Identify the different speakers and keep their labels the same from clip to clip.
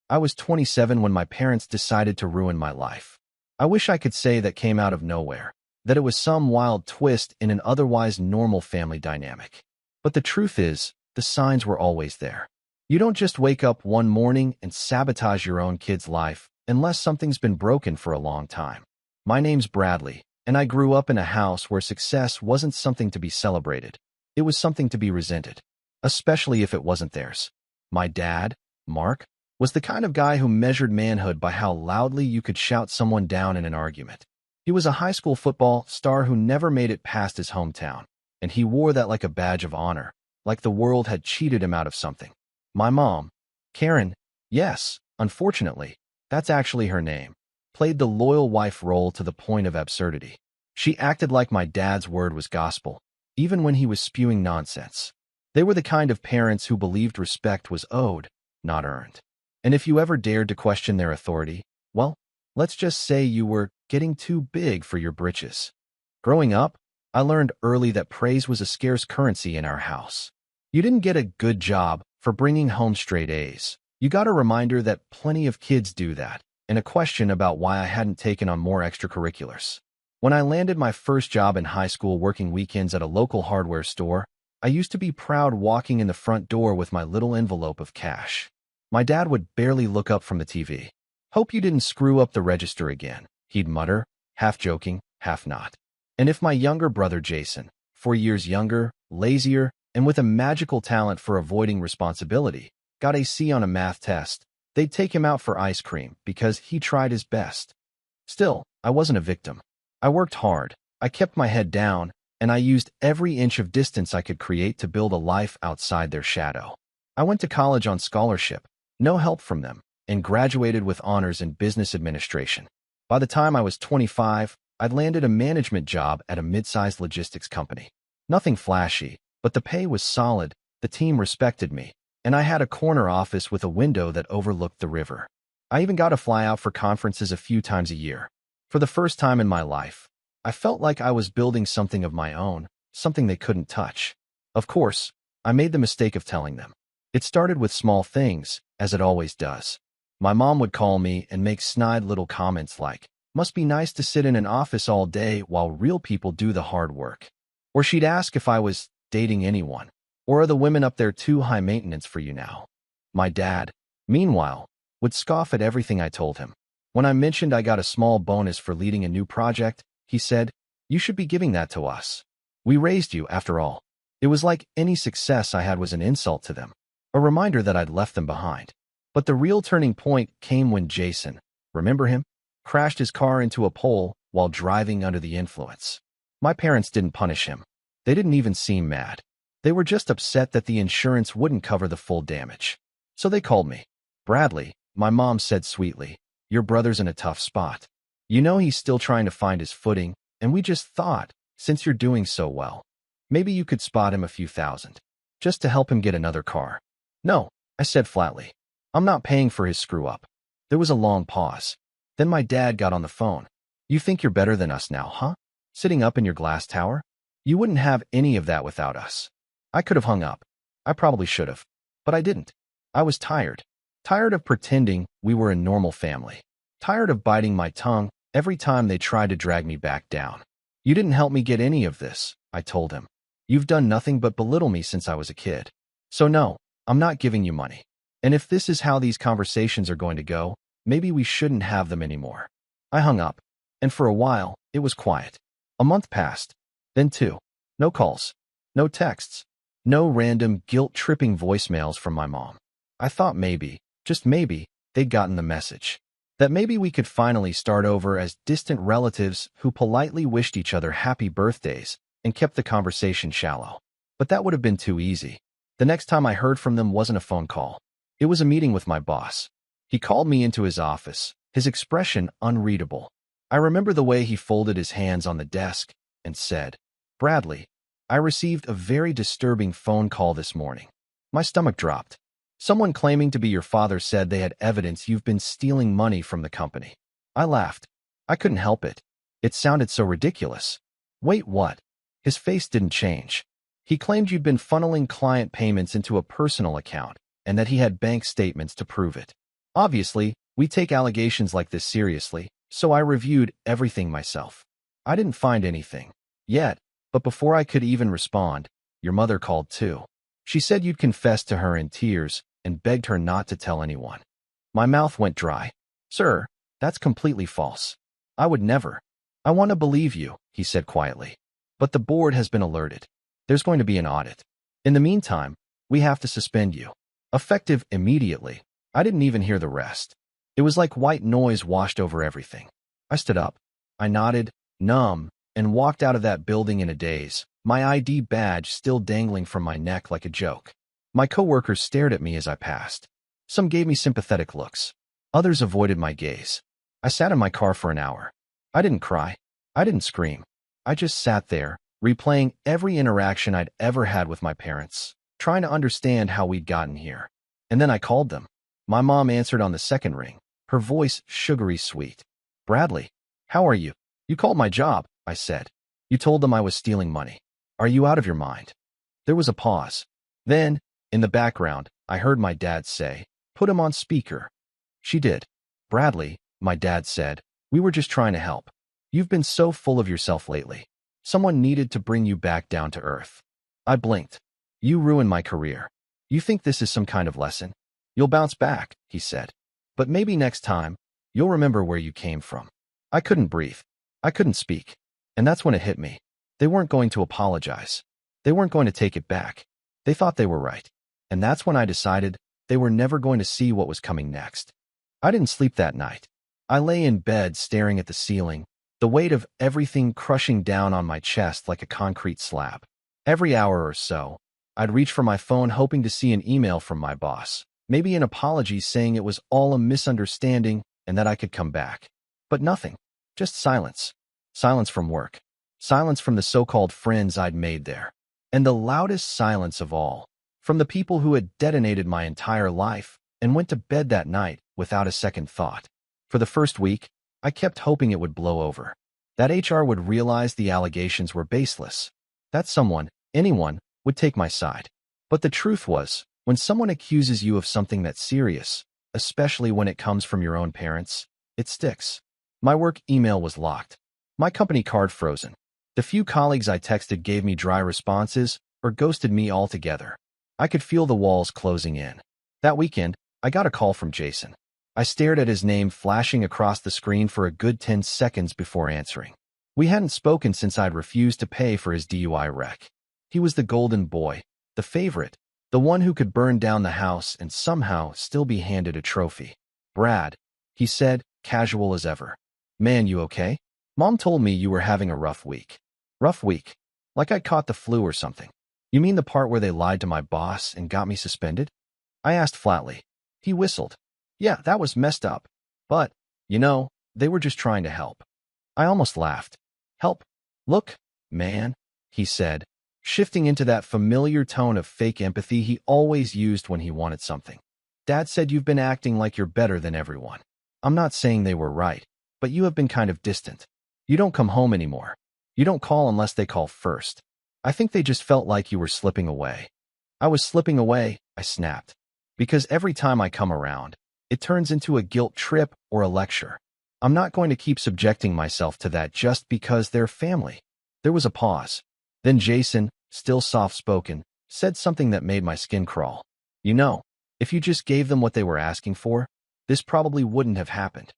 Speaker 1: I was 27 when my parents decided to ruin my life. I wish I could say that came out of nowhere, that it was some wild twist in an otherwise normal family dynamic. But the truth is, the signs were always there. You don't just wake up one morning and sabotage your own kid's life unless something's been broken for a long time. My name's Bradley, and I grew up in a house where success wasn't something to be celebrated. It was something to be resented, especially if it wasn't theirs. My dad, Mark, was the kind of guy who measured manhood by how loudly you could shout someone down in an argument. He was a high school football star who never made it past his hometown, and he wore that like a badge of honor, like the world had cheated him out of something. My mom, Karen, yes, unfortunately, that's actually her name, played the loyal wife role to the point of absurdity. She acted like my dad's word was gospel, even when he was spewing nonsense. They were the kind of parents who believed respect was owed, not earned. And if you ever dared to question their authority, well, let's just say you were getting too big for your britches. Growing up, I learned early that praise was a scarce currency in our house. You didn't get a good job for bringing home straight A's. You got a reminder that plenty of kids do that, and a question about why I hadn't taken on more extracurriculars. When I landed my first job in high school working weekends at a local hardware store, I used to be proud walking in the front door with my little envelope of cash. My dad would barely look up from the TV. "Hope you didn't screw up the register again," he'd mutter, half joking, half not. And if my younger brother Jason, 4 years younger, lazier, and with a magical talent for avoiding responsibility, got a C on a math test, they'd take him out for ice cream because he tried his best. Still, I wasn't a victim. I worked hard, I kept my head down, and I used every inch of distance I could create to build a life outside their shadow. I went to college on scholarship, no help from them, and graduated with honors in business administration. By the time I was 25, I'd landed a management job at a mid-sized logistics company. Nothing flashy, but the pay was solid, the team respected me, and I had a corner office with a window that overlooked the river. I even got to fly out for conferences a few times a year. For the first time in my life, I felt like I was building something of my own, something they couldn't touch. Of course, I made the mistake of telling them. It started with small things, as it always does. My mom would call me and make snide little comments like, "Must be nice to sit in an office all day while real people do the hard work." Or she'd ask if I was dating anyone, or are the women up there too high maintenance for you now? My dad, meanwhile, would scoff at everything I told him. When I mentioned I got a small bonus for leading a new project, he said, "You should be giving that to us. We raised you, after all." It was like any success I had was an insult to them, a reminder that I'd left them behind. But the real turning point came when Jason, remember him, crashed his car into a pole while driving under the influence. My parents didn't punish him. They didn't even seem mad. They were just upset that the insurance wouldn't cover the full damage. So they called me. "Bradley," my mom said sweetly, "your brother's in a tough spot. You know he's still trying to find his footing, and we just thought, since you're doing so well, maybe you could spot him a few thousand, just to help him get another car." "No," I said flatly. "I'm not paying for his screw-up." There was a long pause. Then my dad got on the phone. "You think you're better than us now, huh? Sitting up in your glass tower? You wouldn't have any of that without us." I could have hung up. I probably should have. But I didn't. I was tired. Tired of pretending we were a normal family. Tired of biting my tongue every time they tried to drag me back down. "You didn't help me get any of this," I told him. "You've done nothing but belittle me since I was a kid. So no, I'm not giving you money. And if this is how these conversations are going to go, maybe we shouldn't have them anymore." I hung up, and for a while, it was quiet. A month passed, then two. No calls, no texts, no random guilt-tripping voicemails from my mom. I thought maybe, just maybe, they'd gotten the message. That maybe we could finally start over as distant relatives who politely wished each other happy birthdays and kept the conversation shallow. But that would have been too easy. The next time I heard from them wasn't a phone call. It was a meeting with my boss. He called me into his office, his expression unreadable. I remember the way he folded his hands on the desk and said, "Bradley, I received a very disturbing phone call this morning." My stomach dropped. "Someone claiming to be your father said they had evidence you've been stealing money from the company." I laughed. I couldn't help it. It sounded so ridiculous. "Wait, what?" His face didn't change. "He claimed you'd been funneling client payments into a personal account and that he had bank statements to prove it." Obviously, we take allegations like this seriously, so I reviewed everything myself. I didn't find anything yet, but before I could even respond, your mother called too. She said you'd confessed to her in tears and begged her not to tell anyone. My mouth went dry. Sir, that's completely false. I would never. I want to believe you, he said quietly. But the board has been alerted. There's going to be an audit. In the meantime, we have to suspend you. Effective immediately. I didn't even hear the rest. It was like white noise washed over everything. I stood up. I nodded, numb, and walked out of that building in a daze, my ID badge still dangling from my neck like a joke. My coworkers stared at me as I passed. Some gave me sympathetic looks. Others avoided my gaze. I sat in my car for an hour. I didn't cry. I didn't scream. I just sat there, replaying every interaction I'd ever had with my parents, trying to understand how we'd gotten here. And then I called them. My mom answered on the second ring, her voice sugary sweet. Bradley, how are you? You called my job, I said. You told them I was stealing money. Are you out of your mind? There was a pause. Then, in the background, I heard my dad say, put him on speaker. She did. Bradley, my dad said, we were just trying to help. You've been so full of yourself lately. Someone needed to bring you back down to earth. I blinked. You ruined my career. You think this is some kind of lesson? You'll bounce back, he said. But maybe next time, you'll remember where you came from. I couldn't breathe. I couldn't speak. And that's when it hit me. They weren't going to apologize. They weren't going to take it back. They thought they were right. And that's when I decided they were never going to see what was coming next. I didn't sleep that night. I lay in bed staring at the ceiling, the weight of everything crushing down on my chest like a concrete slab. Every hour or so, I'd reach for my phone hoping to see an email from my boss, maybe an apology saying it was all a misunderstanding and that I could come back. But nothing. Just silence. Silence from work. Silence from the so-called friends I'd made there. And the loudest silence of all, from the people who had detonated my entire life and went to bed that night without a second thought. For the first week, I kept hoping it would blow over. That HR would realize the allegations were baseless. That someone, anyone, would take my side. But the truth was, when someone accuses you of something that's serious, especially when it comes from your own parents, it sticks. My work email was locked. My company card frozen. The few colleagues I texted gave me dry responses or ghosted me altogether. I could feel the walls closing in. That weekend, I got a call from Jason. I stared at his name flashing across the screen for a good 10 seconds before answering. We hadn't spoken since I'd refused to pay for his DUI wreck. He was the golden boy, the favorite, the one who could burn down the house and somehow still be handed a trophy. Brad, he said, casual as ever. Man, you okay? Mom told me you were having a rough week. Rough week? Like I caught the flu or something. You mean the part where they lied to my boss and got me suspended? I asked flatly. He whistled. Yeah, that was messed up. But, they were just trying to help. I almost laughed. Help? Look, man, he said, shifting into that familiar tone of fake empathy he always used when he wanted something. Dad said you've been acting like you're better than everyone. I'm not saying they were right, but you have been kind of distant. You don't come home anymore. You don't call unless they call first. I think they just felt like you were slipping away. I was slipping away, I snapped. Because every time I come around, it turns into a guilt trip or a lecture. I'm not going to keep subjecting myself to that just because they're family. There was a pause. Then Jason, still soft-spoken, said something that made my skin crawl. If you just gave them what they were asking for, this probably wouldn't have happened.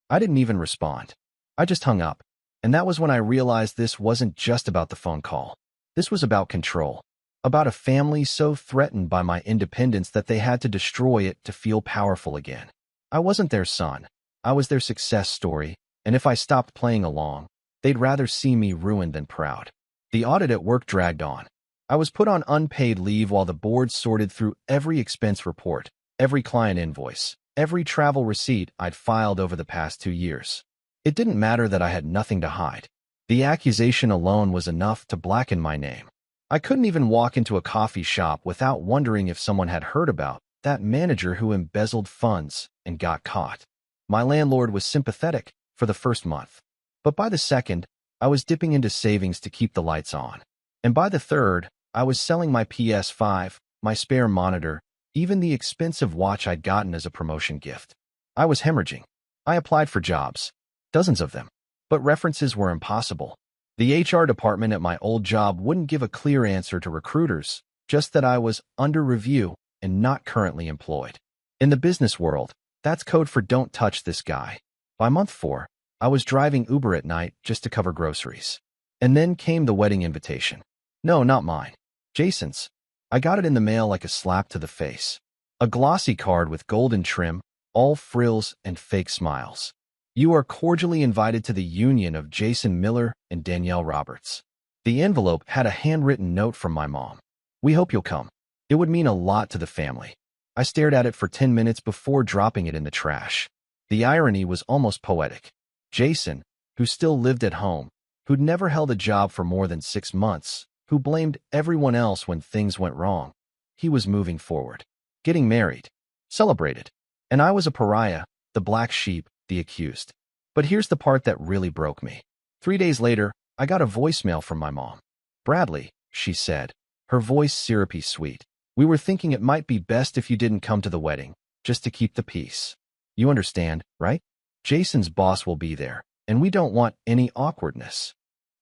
Speaker 1: I didn't even respond. I just hung up. And that was when I realized this wasn't just about the phone call. This was about control. About a family so threatened by my independence that they had to destroy it to feel powerful again. I wasn't their son. I was their success story, and if I stopped playing along, they'd rather see me ruined than proud. The audit at work dragged on. I was put on unpaid leave while the board sorted through every expense report, every client invoice, every travel receipt I'd filed over the past 2 years. It didn't matter that I had nothing to hide. The accusation alone was enough to blacken my name. I couldn't even walk into a coffee shop without wondering if someone had heard about that manager who embezzled funds and got caught. My landlord was sympathetic for the first month. But by the second, I was dipping into savings to keep the lights on. And by the third, I was selling my PS5, my spare monitor, even the expensive watch I'd gotten as a promotion gift. I was hemorrhaging. I applied for jobs, dozens of them, but references were impossible. The HR department at my old job wouldn't give a clear answer to recruiters, just that I was under review and not currently employed. In the business world, that's code for don't touch this guy. By month 4, I was driving Uber at night just to cover groceries. And then came the wedding invitation. No, not mine. Jason's. I got it in the mail like a slap to the face. A glossy card with golden trim, all frills and fake smiles. You are cordially invited to the union of Jason Miller and Danielle Roberts. The envelope had a handwritten note from my mom. We hope you'll come. It would mean a lot to the family. I stared at it for 10 minutes before dropping it in the trash. The irony was almost poetic. Jason, who still lived at home, who'd never held a job for more than 6 months, who blamed everyone else when things went wrong. He was moving forward, getting married, celebrated. And I was a pariah, the black sheep, the accused. But here's the part that really broke me. 3 days later, I got a voicemail from my mom. Bradley, she said, her voice syrupy sweet. We were thinking it might be best if you didn't come to the wedding, just to keep the peace. You understand, right? Jason's boss will be there, and we don't want any awkwardness.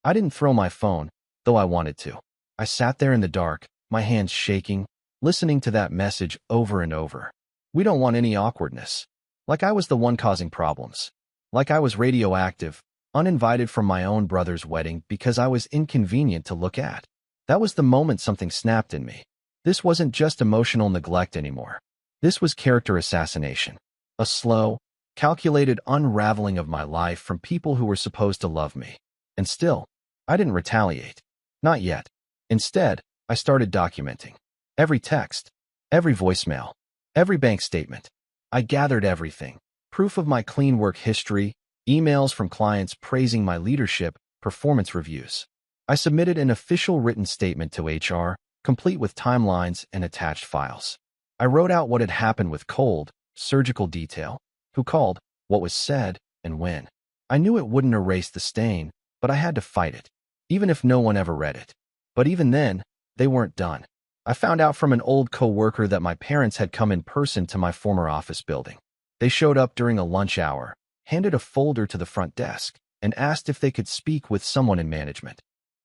Speaker 1: I didn't throw my phone, though I wanted to. I sat there in the dark, my hands shaking, listening to that message over and over. We don't want any awkwardness. Like I was the one causing problems. Like I was radioactive, uninvited from my own brother's wedding because I was inconvenient to look at. That was the moment something snapped in me. This wasn't just emotional neglect anymore. This was character assassination. A slow, calculated unraveling of my life from people who were supposed to love me. And still, I didn't retaliate. Not yet. Instead, I started documenting. Every text, every voicemail, every bank statement. I gathered everything. Proof of my clean work history, emails from clients praising my leadership, performance reviews. I submitted an official written statement to HR, complete with timelines and attached files. I wrote out what had happened with cold, surgical detail, who called, what was said, and when. I knew it wouldn't erase the stain, but I had to fight it, even if no one ever read it. But even then, they weren't done. I found out from an old coworker that my parents had come in person to my former office building. They showed up during a lunch hour, handed a folder to the front desk, and asked if they could speak with someone in management.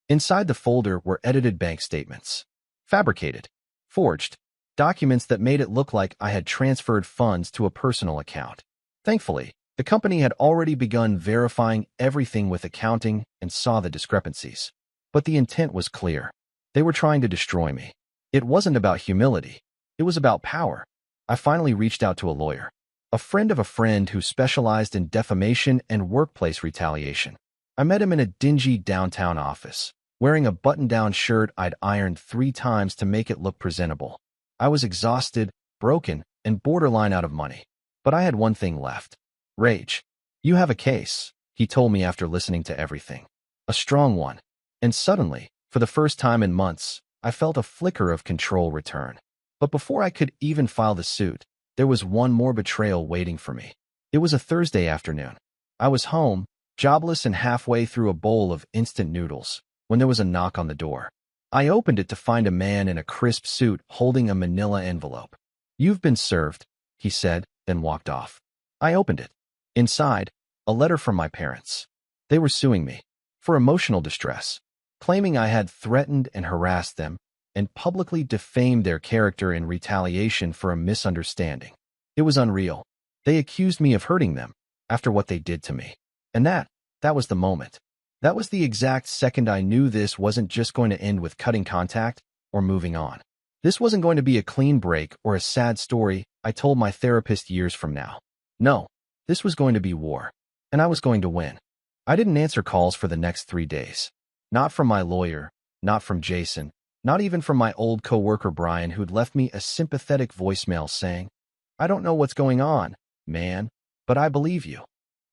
Speaker 1: Inside the folder were edited bank statements. Fabricated, forged, documents that made it look like I had transferred funds to a personal account. Thankfully, the company had already begun verifying everything with accounting and saw the discrepancies. But the intent was clear. They were trying to destroy me. It wasn't about humility. It was about power. I finally reached out to a lawyer, a friend of a friend who specialized in defamation and workplace retaliation. I met him in a dingy downtown office, wearing a button-down shirt I'd ironed 3 times to make it look presentable. I was exhausted, broken, and borderline out of money. But I had one thing left. Rage. You have a case, he told me after listening to everything. A strong one. And suddenly, for the first time in months, I felt a flicker of control return. But before I could even file the suit, there was one more betrayal waiting for me. It was a Thursday afternoon. I was home, jobless and halfway through a bowl of instant noodles, when there was a knock on the door. I opened it to find a man in a crisp suit holding a manila envelope. You've been served, he said, then walked off. I opened it. Inside, a letter from my parents. They were suing me for emotional distress, claiming I had threatened and harassed them and publicly defamed their character in retaliation for a misunderstanding. It was unreal. They accused me of hurting them after what they did to me. And that was the moment. That was the exact second I knew this wasn't just going to end with cutting contact or moving on. This wasn't going to be a clean break or a sad story I told my therapist years from now. No, this was going to be war, and I was going to win. I didn't answer calls for the next 3 days. Not from my lawyer, not from Jason, not even from my old coworker Brian, who'd left me a sympathetic voicemail saying, I don't know what's going on, man, but I believe you.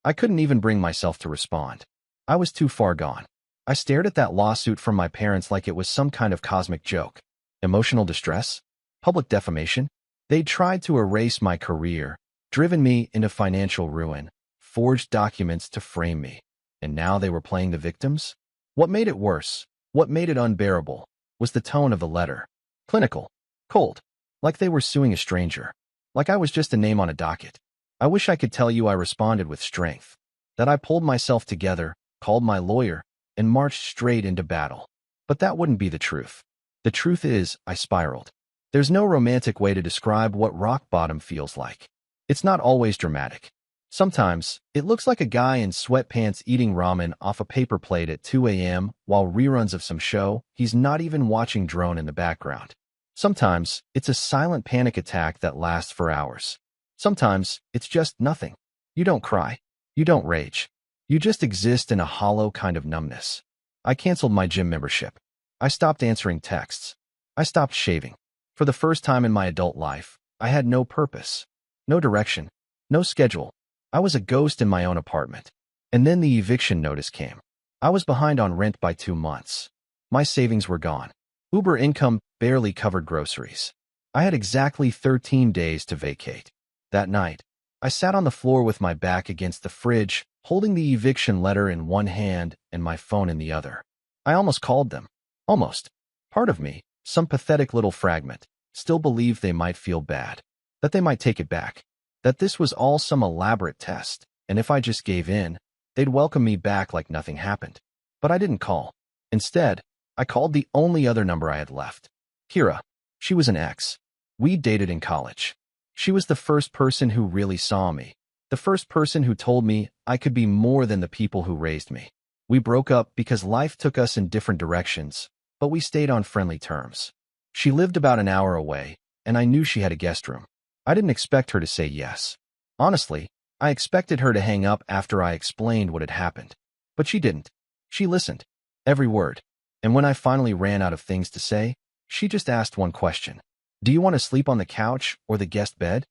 Speaker 1: I couldn't even bring myself to respond. I was too far gone. I stared at that lawsuit from my parents like it was some kind of cosmic joke. Emotional distress? Public defamation? They'd tried to erase my career, driven me into financial ruin, forged documents to frame me. And now they were playing the victims? What made it worse, what made it unbearable, was the tone of the letter. Clinical. Cold. Like they were suing a stranger. Like I was just a name on a docket. I wish I could tell you I responded with strength, that I pulled myself together, called my lawyer, and marched straight into battle. But that wouldn't be the truth. The truth is, I spiraled. There's no romantic way to describe what rock bottom feels like. It's not always dramatic. Sometimes, it looks like a guy in sweatpants eating ramen off a paper plate at 2 a.m. while reruns of some show he's not even watching drone in the background. Sometimes, it's a silent panic attack that lasts for hours. Sometimes, it's just nothing. You don't cry. You don't rage. You just exist in a hollow kind of numbness. I canceled my gym membership. I stopped answering texts. I stopped shaving. For the first time in my adult life, I had no purpose, no direction, no schedule. I was a ghost in my own apartment. And then the eviction notice came. I was behind on rent by 2 months. My savings were gone. Uber income barely covered groceries. I had exactly 13 days to vacate. That night, I sat on the floor with my back against the fridge, holding the eviction letter in one hand and my phone in the other. I almost called them. Almost. Part of me, some pathetic little fragment, still believed they might feel bad, that they might take it back, that this was all some elaborate test, and if I just gave in, they'd welcome me back like nothing happened. But I didn't call. Instead, I called the only other number I had left. Kira. She was an ex. We dated in college. She was the first person who really saw me, the first person who told me I could be more than the people who raised me. We broke up because life took us in different directions, but we stayed on friendly terms. She lived about an hour away, and I knew she had a guest room. I didn't expect her to say yes. Honestly, I expected her to hang up after I explained what had happened. But she didn't. She listened. Every word. And when I finally ran out of things to say, she just asked one question. Do you want to sleep on the couch or the guest bed?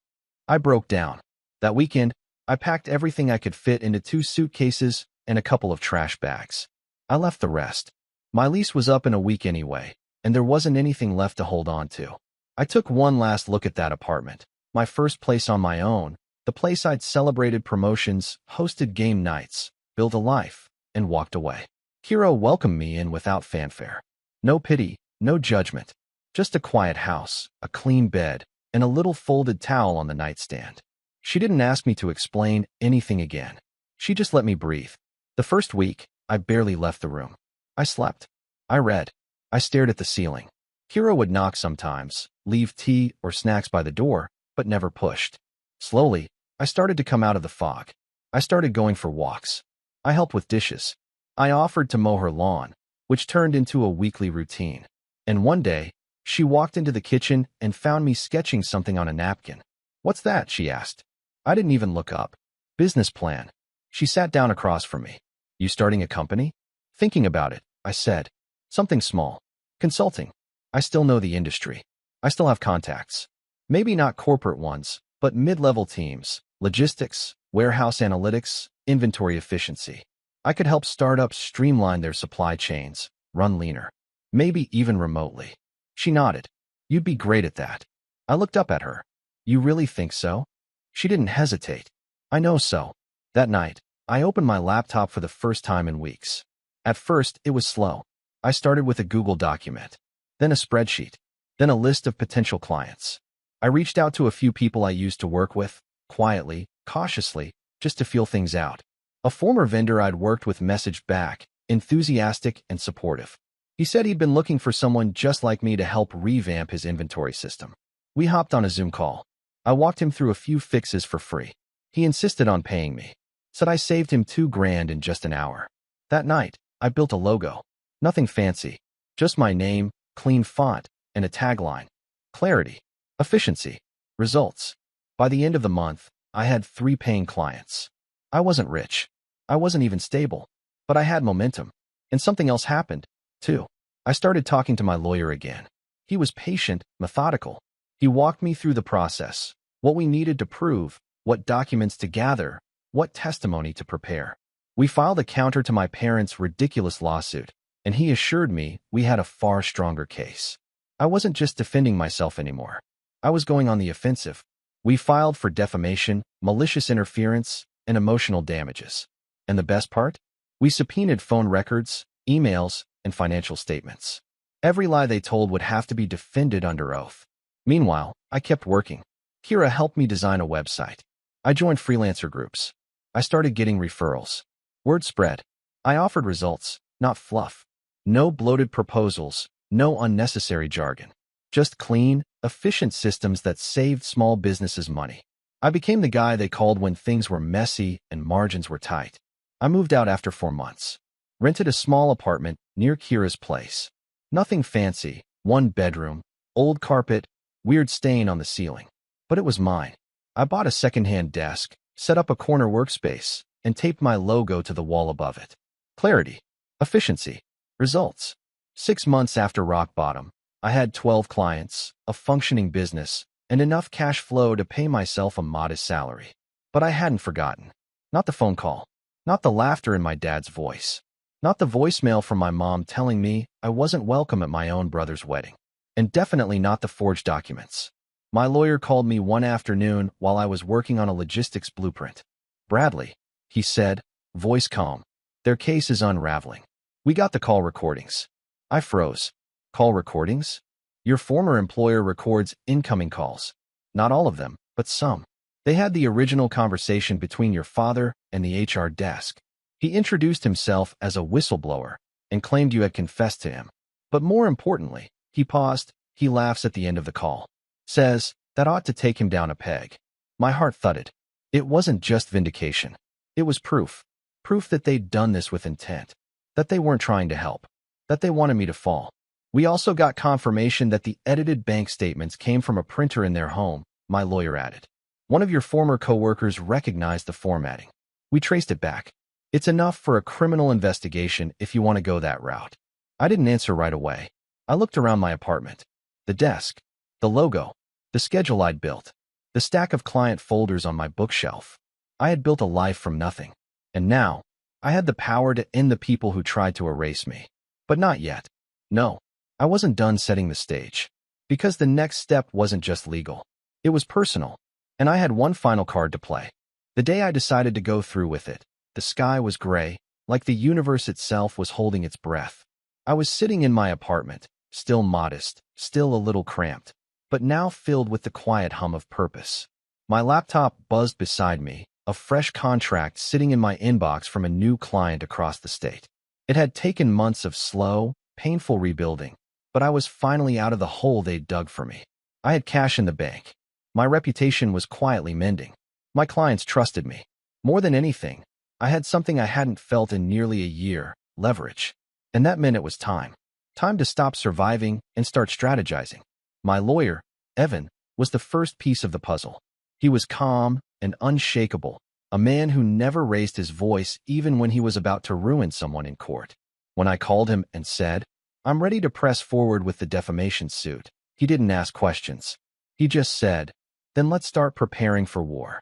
Speaker 1: I broke down. That weekend, I packed everything I could fit into 2 suitcases and a couple of trash bags. I left the rest. My lease was up in a week anyway, and there wasn't anything left to hold on to. I took one last look at that apartment, my first place on my own, the place I'd celebrated promotions, hosted game nights, built a life, and walked away. Kira welcomed me in without fanfare. No pity, no judgment. Just a quiet house, a clean bed, and a little folded towel on the nightstand. She didn't ask me to explain anything again. She just let me breathe. The first week, I barely left the room. I slept. I read. I stared at the ceiling. Kira would knock sometimes, leave tea or snacks by the door, but never pushed. Slowly, I started to come out of the fog. I started going for walks. I helped with dishes. I offered to mow her lawn, which turned into a weekly routine. And one day, she walked into the kitchen and found me sketching something on a napkin. What's that? She asked. I didn't even look up. Business plan. She sat down across from me. You starting a company? Thinking about it, I said. Something small. Consulting. I still know the industry. I still have contacts. Maybe not corporate ones, but mid-level teams, logistics, warehouse analytics, inventory efficiency. I could help startups streamline their supply chains, run leaner, maybe even remotely. She nodded. You'd be great at that. I looked up at her. You really think so? She didn't hesitate. I know so. That night, I opened my laptop for the first time in weeks. At first, it was slow. I started with a Google document, then a spreadsheet, then a list of potential clients. I reached out to a few people I used to work with, quietly, cautiously, just to feel things out. A former vendor I'd worked with messaged back, enthusiastic and supportive. He said he'd been looking for someone just like me to help revamp his inventory system. We hopped on a Zoom call. I walked him through a few fixes for free. He insisted on paying me. Said I saved him $2,000 in just an hour. That night, I built a logo. Nothing fancy. Just my name, clean font, and a tagline. Clarity. Efficiency. Results. By the end of the month, I had 3 paying clients. I wasn't rich. I wasn't even stable. But I had momentum. And something else happened, too. I started talking to my lawyer again. He was patient, methodical. He walked me through the process, what we needed to prove, what documents to gather, what testimony to prepare. We filed a counter to my parents' ridiculous lawsuit, and he assured me we had a far stronger case. I wasn't just defending myself anymore. I was going on the offensive. We filed for defamation, malicious interference, and emotional damages. And the best part? We subpoenaed phone records, emails, and financial statements. Every lie they told would have to be defended under oath. Meanwhile, I kept working. Kira helped me design a website. I joined freelancer groups. I started getting referrals. Word spread. I offered results, not fluff. No bloated proposals, no unnecessary jargon. Just clean, efficient systems that saved small businesses money. I became the guy they called when things were messy and margins were tight. I moved out after 4 months. Rented a small apartment near Kira's place. Nothing fancy, 1 bedroom, old carpet, weird stain on the ceiling. But it was mine. I bought a secondhand desk, set up a corner workspace, and taped my logo to the wall above it. Clarity. Efficiency. Results. 6 months after rock bottom, I had 12 clients, a functioning business, and enough cash flow to pay myself a modest salary. But I hadn't forgotten. Not the phone call. Not the laughter in my dad's voice. Not the voicemail from my mom telling me I wasn't welcome at my own brother's wedding. And definitely not the forged documents. My lawyer called me one afternoon while I was working on a logistics blueprint. "Bradley," he said, voice calm. "Their case is unraveling. We got the call recordings." I froze. "Call recordings? Your former employer records incoming calls. Not all of them, but some. They had the original conversation between your father and the HR desk. He introduced himself as a whistleblower and claimed you had confessed to him. But more importantly," he paused, "he laughs at the end of the call. Says, that ought to take him down a peg." My heart thudded. It wasn't just vindication. It was proof. Proof that they'd done this with intent. That they weren't trying to help. That they wanted me to fall. We also got confirmation that the edited bank statements came from a printer in their home, my lawyer added. "One of your former coworkers recognized the formatting. We traced it back. It's enough for a criminal investigation if you want to go that route." I didn't answer right away. I looked around my apartment. The desk. The logo. The schedule I'd built. The stack of client folders on my bookshelf. I had built a life from nothing. And now, I had the power to end the people who tried to erase me. But not yet. No, I wasn't done setting the stage. Because the next step wasn't just legal. It was personal. And I had one final card to play. The day I decided to go through with it, the sky was gray, like the universe itself was holding its breath. I was sitting in my apartment, still modest, still a little cramped, but now filled with the quiet hum of purpose. My laptop buzzed beside me, a fresh contract sitting in my inbox from a new client across the state. It had taken months of slow, painful rebuilding, but I was finally out of the hole they'd dug for me. I had cash in the bank. My reputation was quietly mending. My clients trusted me. More than anything, I had something I hadn't felt in nearly a year, leverage. And that meant it was time. Time to stop surviving and start strategizing. My lawyer, Evan, was the first piece of the puzzle. He was calm and unshakable, a man who never raised his voice even when he was about to ruin someone in court. When I called him and said, "I'm ready to press forward with the defamation suit," he didn't ask questions. He just said, "Then let's start preparing for war."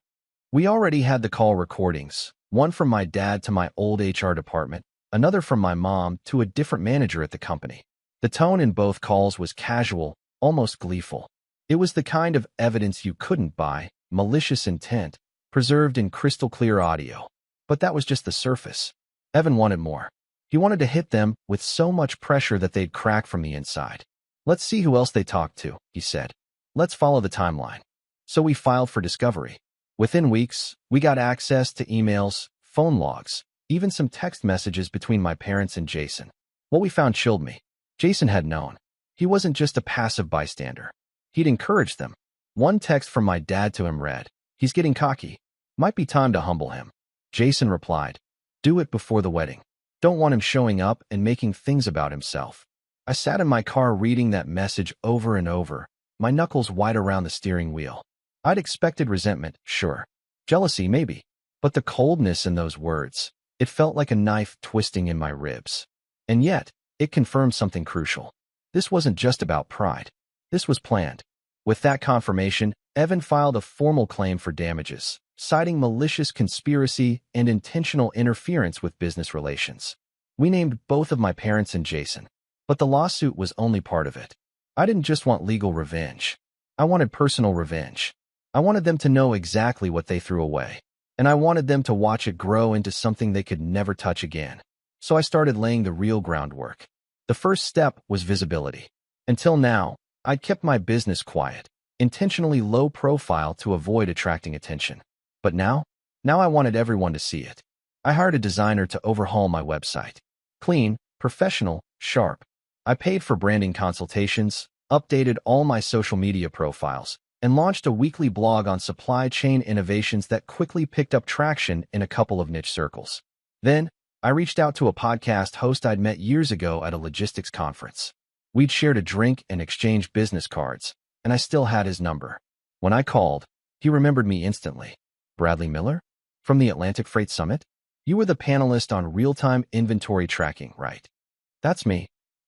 Speaker 1: We already had the call recordings, one from my dad to my old HR department, another from my mom to a different manager at the company. The tone in both calls was casual, almost gleeful. It was the kind of evidence you couldn't buy, malicious intent, preserved in crystal-clear audio. But that was just the surface. Evan wanted more. He wanted to hit them with so much pressure that they'd crack from the inside. "Let's see who else they talked to," he said. "Let's follow the timeline." So we filed for discovery. Within weeks, we got access to emails, phone logs, even some text messages between my parents and Jason. What we found chilled me. Jason had known. He wasn't just a passive bystander. He'd encouraged them. One text from my dad to him read, "He's getting cocky. Might be time to humble him." Jason replied, "Do it before the wedding. Don't want him showing up and making things about himself." I sat in my car reading that message over and over, my knuckles wide around the steering wheel. I'd expected resentment, sure. Jealousy, maybe. But the coldness in those words, it felt like a knife twisting in my ribs. And yet, it confirmed something crucial. This wasn't just about pride. This was planned. With that confirmation, Evan filed a formal claim for damages, citing malicious conspiracy and intentional interference with business relations. We named both of my parents and Jason. But the lawsuit was only part of it. I didn't just want legal revenge. I wanted personal revenge. I wanted them to know exactly what they threw away. And I wanted them to watch it grow into something they could never touch again. So I started laying the real groundwork. The first step was visibility. Until now, I'd kept my business quiet, intentionally low profile to avoid attracting attention. But now I wanted everyone to see it. I hired a designer to overhaul my website. Clean, professional, sharp. I paid for branding consultations, updated all my social media profiles, and launched a weekly blog on supply chain innovations that quickly picked up traction in a couple of niche circles. Then, I reached out to a podcast host I'd met years ago at a logistics conference. We'd shared a drink and exchanged business cards, and I still had his number. When I called, he remembered me instantly. Bradley Miller? From the Atlantic Freight Summit? You were the panelist on real-time inventory tracking, right? That's me,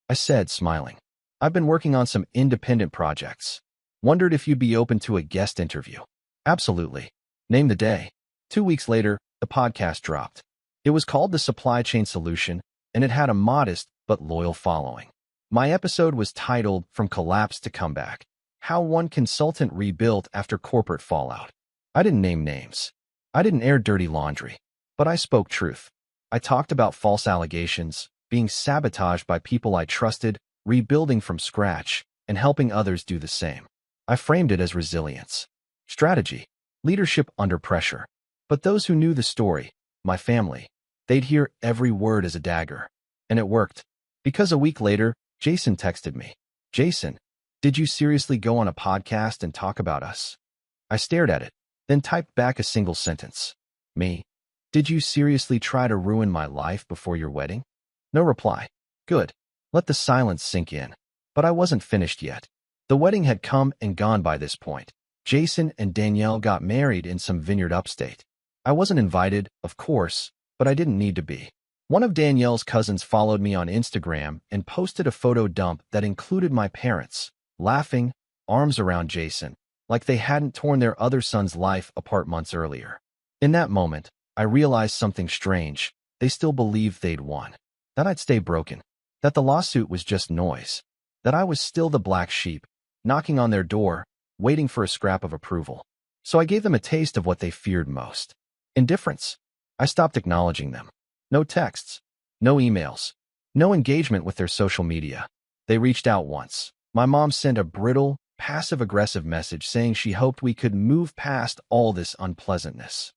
Speaker 1: I said, smiling. I've been working on some independent projects. Wondered if you'd be open to a guest interview. Absolutely. Name the day. 2 weeks later, the podcast dropped. It was called The Supply Chain Solution, and it had a modest but loyal following. My episode was titled From Collapse to Comeback: How One Consultant Rebuilt After Corporate Fallout. I didn't name names. I didn't air dirty laundry. But I spoke truth. I talked about false allegations, being sabotaged by people I trusted, rebuilding from scratch, and helping others do the same. I framed it as resilience, strategy, leadership under pressure. But those who knew the story, my family, they'd hear every word as a dagger. And it worked. Because a week later, Jason texted me. Jason, did you seriously go on a podcast and talk about us? I stared at it, then typed back a single sentence. Me? Did you seriously try to ruin my life before your wedding? No reply. Good. Let the silence sink in. But I wasn't finished yet. The wedding had come and gone by this point. Jason and Danielle got married in some vineyard upstate. I wasn't invited, of course, but I didn't need to be. One of Danielle's cousins followed me on Instagram and posted a photo dump that included my parents, laughing, arms around Jason, like they hadn't torn their other son's life apart months earlier. In that moment, I realized something strange. They still believed they'd won. That I'd stay broken. That the lawsuit was just noise. That I was still the black sheep, knocking on their door, waiting for a scrap of approval. So I gave them a taste of what they feared most. Indifference. I stopped acknowledging them. No texts. No emails. No engagement with their social media. They reached out once. My mom sent a brittle, passive-aggressive message saying she hoped we could move past all this unpleasantness.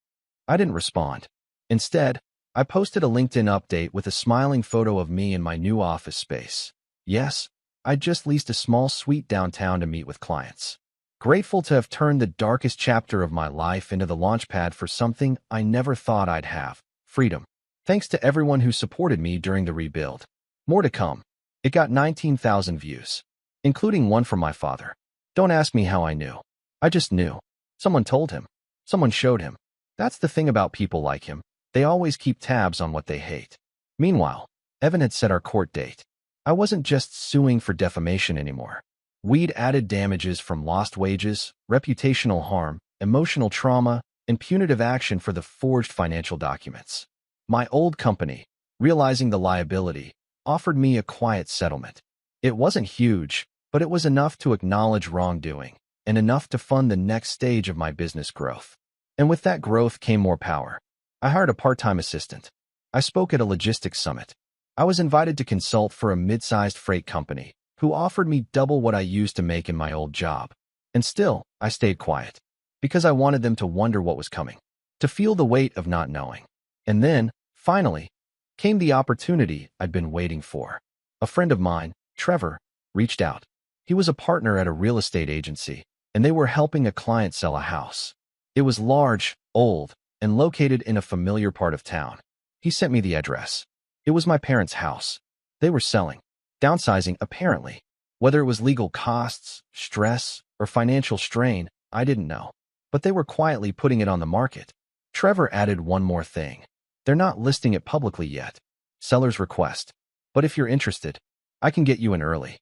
Speaker 1: I didn't respond. Instead, I posted a LinkedIn update with a smiling photo of me in my new office space. Yes, I'd just leased a small suite downtown to meet with clients. Grateful to have turned the darkest chapter of my life into the launchpad for something I never thought I'd have: freedom. Thanks to everyone who supported me during the rebuild. More to come. It got 19,000 views, including one from my father. Don't ask me how I knew. I just knew. Someone told him. Someone showed him. That's the thing about people like him. They always keep tabs on what they hate. Meanwhile, Evan had set our court date. I wasn't just suing for defamation anymore. We'd added damages from lost wages, reputational harm, emotional trauma, and punitive action for the forged financial documents. My old company, realizing the liability, offered me a quiet settlement. It wasn't huge, but it was enough to acknowledge wrongdoing, and enough to fund the next stage of my business growth. And with that growth came more power. I hired a part-time assistant. I spoke at a logistics summit. I was invited to consult for a mid-sized freight company, who offered me double what I used to make in my old job. And still, I stayed quiet, because I wanted them to wonder what was coming, to feel the weight of not knowing. And then, finally, came the opportunity I'd been waiting for. A friend of mine, Trevor, reached out. He was a partner at a real estate agency, and they were helping a client sell a house. It was large, old, and located in a familiar part of town. He sent me the address. It was my parents' house. They were selling, downsizing apparently. Whether it was legal costs, stress, or financial strain, I didn't know. But they were quietly putting it on the market. Trevor added one more thing. They're not listing it publicly yet. Seller's request. But if you're interested, I can get you in early.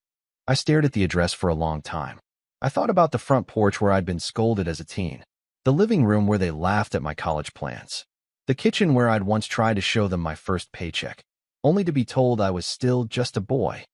Speaker 1: I stared at the address for a long time. I thought about the front porch where I'd been scolded as a teen. The living room where they laughed at my college plans. The kitchen where I'd once tried to show them my first paycheck, only to be told I was still just a boy.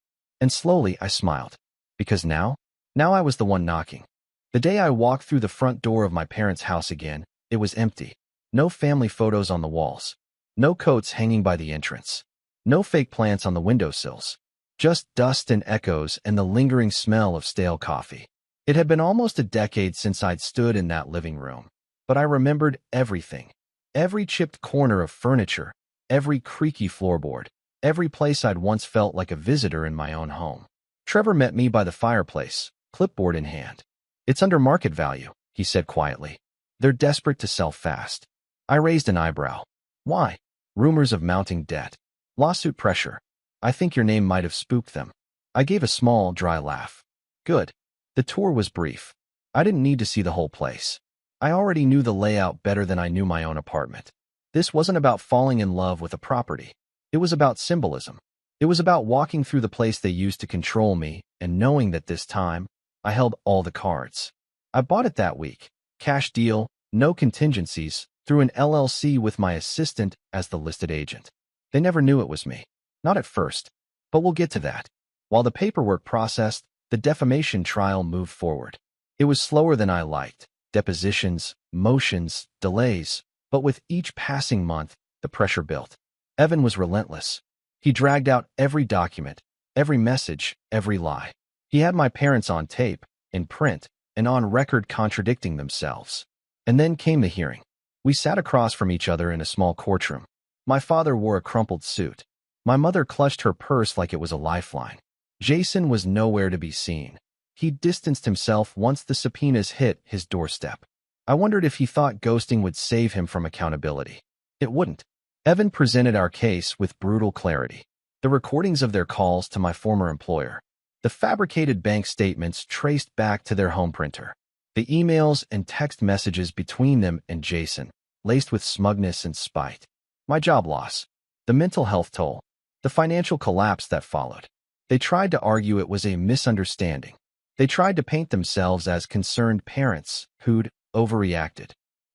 Speaker 1: And slowly I smiled. Because now I was the one knocking. The day I walked through the front door of my parents' house again, it was empty. No family photos on the walls. No coats hanging by the entrance. No fake plants on the windowsills. Just dust and echoes and the lingering smell of stale coffee. It had been almost a decade since I'd stood in that living room. But I remembered everything. Every chipped corner of furniture, every creaky floorboard, every place I'd once felt like a visitor in my own home. Trevor met me by the fireplace, clipboard in hand. "It's under market value," he said quietly. "They're desperate to sell fast." I raised an eyebrow. "Why?" "Rumors of mounting debt. Lawsuit pressure. I think your name might have spooked them." I gave a small, dry laugh. "Good." The tour was brief. I didn't need to see the whole place. I already knew the layout better than I knew my own apartment. This wasn't about falling in love with a property. It was about symbolism. It was about walking through the place they used to control me and knowing that this time, I held all the cards. I bought it that week. Cash deal, no contingencies, through an LLC with my assistant as the listed agent. They never knew it was me. Not at first. But we'll get to that. While the paperwork processed, the defamation trial moved forward. It was slower than I liked. Depositions, motions, delays. But with each passing month, the pressure built. Evan was relentless. He dragged out every document, every message, every lie. He had my parents on tape, in print, and on record contradicting themselves. And then came the hearing. We sat across from each other in a small courtroom. My father wore a crumpled suit. My mother clutched her purse like it was a lifeline. Jason was nowhere to be seen. He distanced himself once the subpoenas hit his doorstep. I wondered if he thought ghosting would save him from accountability. It wouldn't. Evan presented our case with brutal clarity. The recordings of their calls to my former employer. The fabricated bank statements traced back to their home printer. The emails and text messages between them and Jason, laced with smugness and spite. My job loss. The mental health toll. The financial collapse that followed. They tried to argue it was a misunderstanding. They tried to paint themselves as concerned parents who'd overreacted.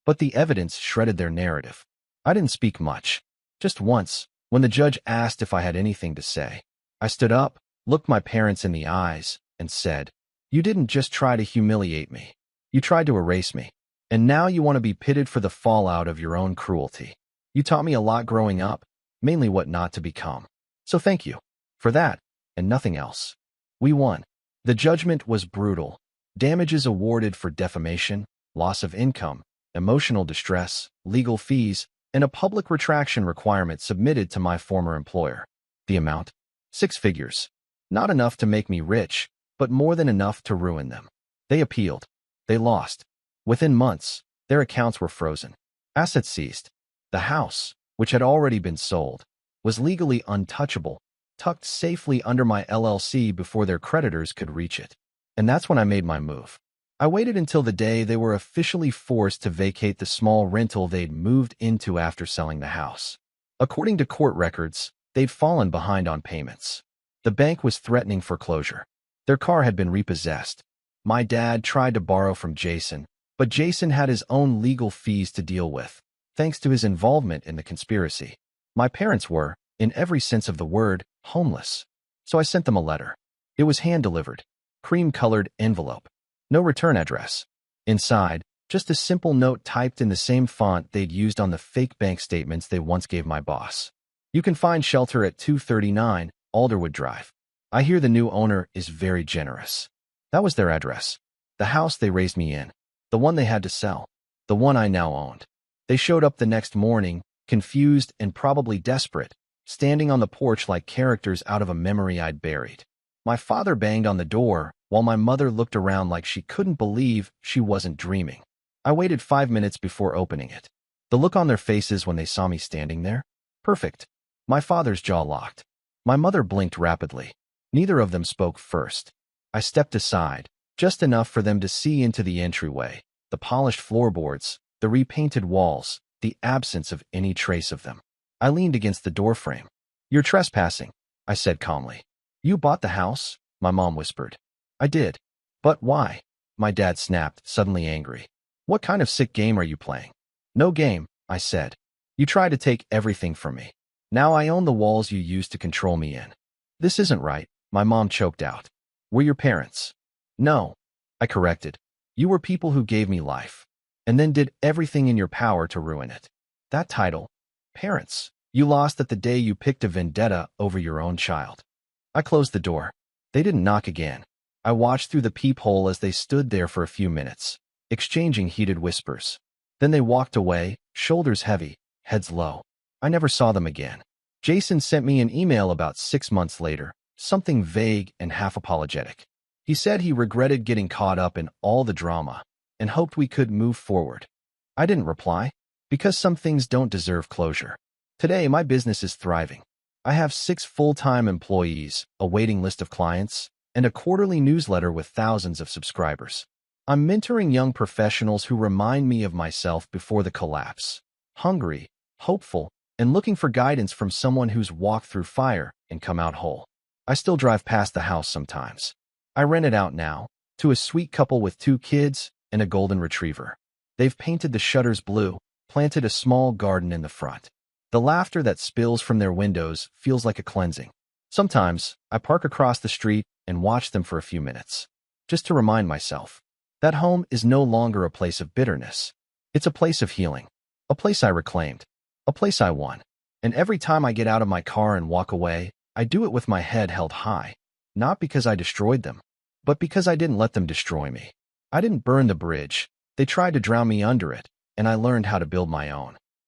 Speaker 1: But the evidence shredded their narrative. I didn't speak much. Just once, when the judge asked if I had anything to say. I stood up, looked my parents in the eyes, and said, "You didn't just try to humiliate me. You tried to erase me. And now you want to be pitted for the fallout of your own cruelty. You taught me a lot growing up, mainly what not to become. So thank you. For that, and nothing else." We won. The judgment was brutal. Damages awarded for defamation, loss of income, emotional distress, legal fees, and a public retraction requirement submitted to my former employer. The amount? 6 figures. Not enough to make me rich, but more than enough to ruin them. They appealed. They lost. Within months, their accounts were frozen. Assets seized. The house, which had already been sold, was legally untouchable, tucked safely under my LLC before their creditors could reach it. And that's when I made my move. I waited until the day they were officially forced to vacate the small rental they'd moved into after selling the house. According to court records, they'd fallen behind on payments. The bank was threatening foreclosure. Their car had been repossessed. My dad tried to borrow from Jason, but Jason had his own legal fees to deal with, thanks to his involvement in the conspiracy. My parents were, in every sense of the word, homeless. So I sent them a letter. It was hand-delivered, cream-colored envelope. No return address. Inside, just a simple note typed in the same font they'd used on the fake bank statements they once gave my boss. "You can find shelter at 239 Alderwood Drive. I hear the new owner is very generous." That was their address. The house they raised me in. The one they had to sell. The one I now owned. They showed up the next morning, confused and probably desperate, standing on the porch like characters out of a memory I'd buried. My father banged on the door, while my mother looked around like she couldn't believe she wasn't dreaming. I waited 5 minutes before opening it. The look on their faces when they saw me standing there? Perfect. My father's jaw locked. My mother blinked rapidly. Neither of them spoke first. I stepped aside, just enough for them to see into the entryway, the polished floorboards, the repainted walls, the absence of any trace of them. I leaned against the doorframe. "You're trespassing," I said calmly. "You bought the house?" my mom whispered. "I did." "But why?" my dad snapped, suddenly angry. "What kind of sick game are you playing?" "No game," I said. "You tried to take everything from me. Now I own the walls you used to control me in." "This isn't right," my mom choked out. "We're your parents." "No," I corrected. "You were people who gave me life, and then did everything in your power to ruin it." That title, parents, you lost at the day you picked a vendetta over your own child. I closed the door. They didn't knock again. I watched through the peephole as they stood there for a few minutes, exchanging heated whispers. Then they walked away, shoulders heavy, heads low. I never saw them again. Jason sent me an email about 6 months later, something vague and half apologetic. He said he regretted getting caught up in all the drama and hoped we could move forward. I didn't reply, because some things don't deserve closure. Today, my business is thriving. I have 6 full-time employees, a waiting list of clients, and a quarterly newsletter with thousands of subscribers. I'm mentoring young professionals who remind me of myself before the collapse, hungry, hopeful, and looking for guidance from someone who's walked through fire and come out whole. I still drive past the house sometimes. I rent it out now, to a sweet couple with 2 kids and a golden retriever. They've painted the shutters blue, planted a small garden in the front. The laughter that spills from their windows feels like a cleansing. Sometimes, I park across the street and watch them for a few minutes, just to remind myself that home is no longer a place of bitterness. It's a place of healing, a place I reclaimed, a place I won. And every time I get out of my car and walk away, I do it with my head held high, not because I destroyed them, but because I didn't let them destroy me. I didn't burn the bridge. They tried to drown me under it, and I learned how to build my own.